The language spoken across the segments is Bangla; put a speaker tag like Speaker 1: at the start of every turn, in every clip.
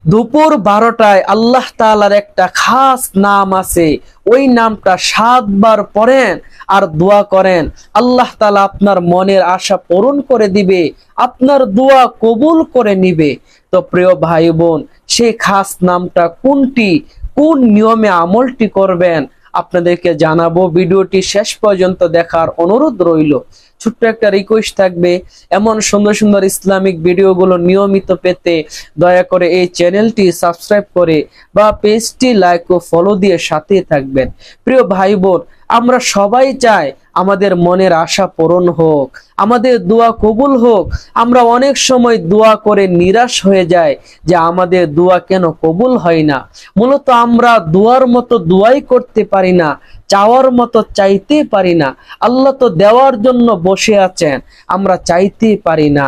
Speaker 1: দুপুর 12টায় আল্লাহ তাআলার একটা খাস নাম আছে, ওই নামটা 7 বার পড়েন আর দোয়া করেন, আল্লাহ তাআলা আপনার মনের আশা পূরণ করে দিবে, আপনার দোয়া কবুল করে নিবে। তো প্রিয় ভাই বোন, সেই খাস নামটা কোনটি, কোন নিয়মে আমলটি করবেন আপনাদেরকে জানাবো। ভিডিওটি শেষ পর্যন্ত দেখার অনুরোধ রইল। ছোট্ট একটা রিকোয়েস্ট থাকবে, এমন সুন্দর সুন্দর ইসলামিক ভিডিওগুলো নিয়মিত পেতে দয়া করে এই চ্যানেলটি সাবস্ক্রাইব করে বা পেজটি লাইক ও ফলো দিয়ে সাথে থাকবেন। প্রিয় ভাই বোন, আমরা সবাই চাই আমাদের মনের আশা পূরণ হোক, আমাদের দোয়া কবুল হোক। আমরা অনেক সময় দোয়া করে নিরাশ হয়ে যাই যে আমাদের দোয়া কেন কবুল হয় না। মূলত আমরা দোয়ার মতো দোয়াই করতে পারি না, চাওয়ার মতো চাইতে পারি না। আল্লাহ তো দেওয়ার জন্য বসে আছেন, আমরা চাইতে পারি না।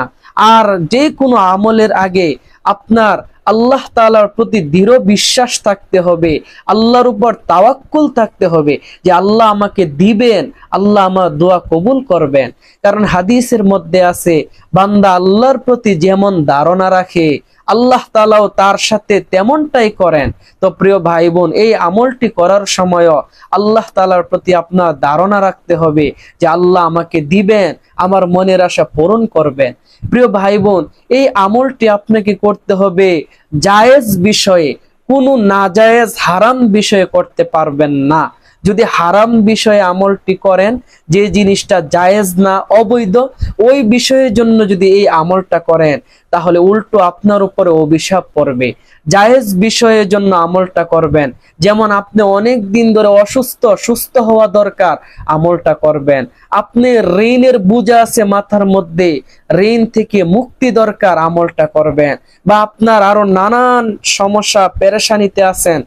Speaker 1: আর যে কোনো আমলের আগে আপনার আল্লাহ তাআলার প্রতি দৃঢ় বিশ্বাস থাকতে হবে, আল্লাহর উপর তাওয়াক্কুল থাকতে হবে যে আল্লাহ আমাকে দিবেন, আল্লাহ আমার দোয়া কবুল করবেন। কারণ হাদিসের মধ্যে আছে, বান্দা আল্লাহর প্রতি যেমন ধারণা রাখে আল্লাহ তাআলাও তার সাথে তেমনটাই করেন। তো প্রিয় ভাই বোন, এই আমলটি করার সময়ও আল্লাহ তাআলার প্রতি আপনার ধারণা রাখতে হবে যে আল্লাহ আমাকে দিবেন, আমার মনের আশা পূরণ করবেন। প্রিয় ভাই বোন, এই আমলটি আপনাকে করতে হবে জায়েজ বিষয়ে, কোনো নাজায়েজ হারাম বিষয়ে করতে পারবেন না। যদি হারাম বিষয়ে আমলটি করেন, যে জিনিসটা জায়েজ না, অবৈধ, ওই বিষয়ের জন্য যদি এই আমলটা করেন তাহলে উল্টো আপনার উপরে অভিশাপ পড়বে। জায়েজ বিষয়ের জন্য আমলটা করবেন, যেমন আপনি অনেক দিন ধরে অসুস্থ, সুস্থ হওয়া দরকার, আমলটা করবেন। আপনি ঋণের বোঝা আছে মাথার মধ্যে, ঋণ থেকে মুক্তি দরকার, আমলটা করবেন। বা আপনার আরো নানান সমস্যা পেরেশানিতে আছেন,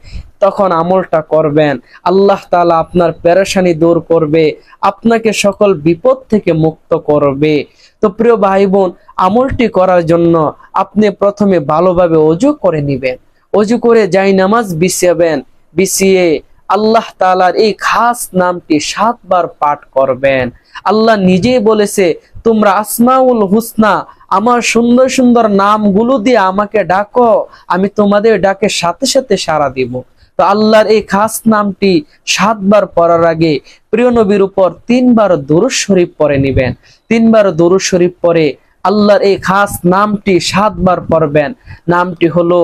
Speaker 1: তখন আমলটা করবেন। আল্লাহ তাআলা আপনার পেরেশানি দূর করবে, আপনাকে সকল বিপদ থেকে মুক্ত করবে। তো প্রিয় ভাই বোন, আমলটি করার জন্য আপনি প্রথমে ভালোভাবে ওযু করে নেবেন। ওযু করে জায়নামাজ বিছাবেন, বিছিয়ে আল্লাহ তাআলার এই খাস নামটি 7 বার পাঠ করবেন। আল্লাহ নিজেই বলেছে, তোমরা আসমাউল হুসনা, আমার সুন্দর সুন্দর নামগুলো দিয়ে আমাকে ডাকো, আমি তোমাদের ডাকে সাথে সাথে সাড়া দিব। তো আল্লাহর এই খাস নামটি 7 বার পড়ার আগে প্রিয় নবীর উপর 3 বার দুরূদ শরীফ পড়ে নেবেন। 3 বার দুরূদ শরীফ পড়ে আল্লাহর এই খাস নামটি 7 বার পড়বেন। নামটি হলো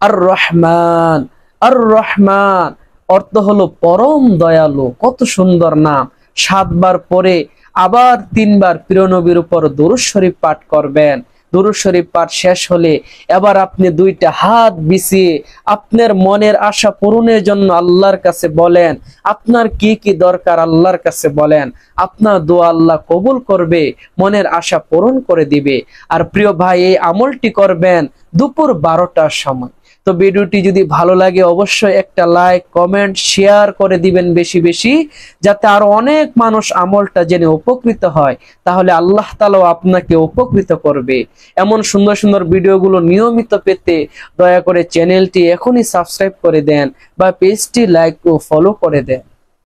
Speaker 1: আর রহমান। আর রহমান অর্থ হলো পরম দয়ালু। কত সুন্দর নাম। 7 বার পরে আবার 3 বার প্রিয় নবীর উপর দুরূদ শরীফ পাঠ করবেন। দুরূদ শরীফ পাঠ শেষ হলে এবার আপনি 2টা হাত বিছিয়ে আপনার মনের আশা পূরণের জন্য আল্লাহর কাছে বলেন, আপনার কি কি দরকার আল্লাহর কাছে বলেন, আপনার দোয়া আল্লাহ কবুল করবে, মনের আশা পূরণ করে দিবে। আর প্রিয় ভাই, এই আমলটি করবেন দুপুর 12টার সময়। তো ভিডিওটি যদি ভালো লাগে অবশ্যই একটা লাইক, কমেন্ট, শেয়ার করে দিবেন বেশি বেশি, যাতে আরো অনেক মানুষ আমলটা জেনে উপকৃত হয়। তাহলে আল্লাহ তাআলা আপনাকে উপকৃত করবে। এমন সুন্দর সুন্দর ভিডিওগুলো নিয়মিত পেতে দয়া করে চ্যানেলটি এখনই সাবস্ক্রাইব করে দেন বা পেজটি লাইক ও ফলো করে দেন।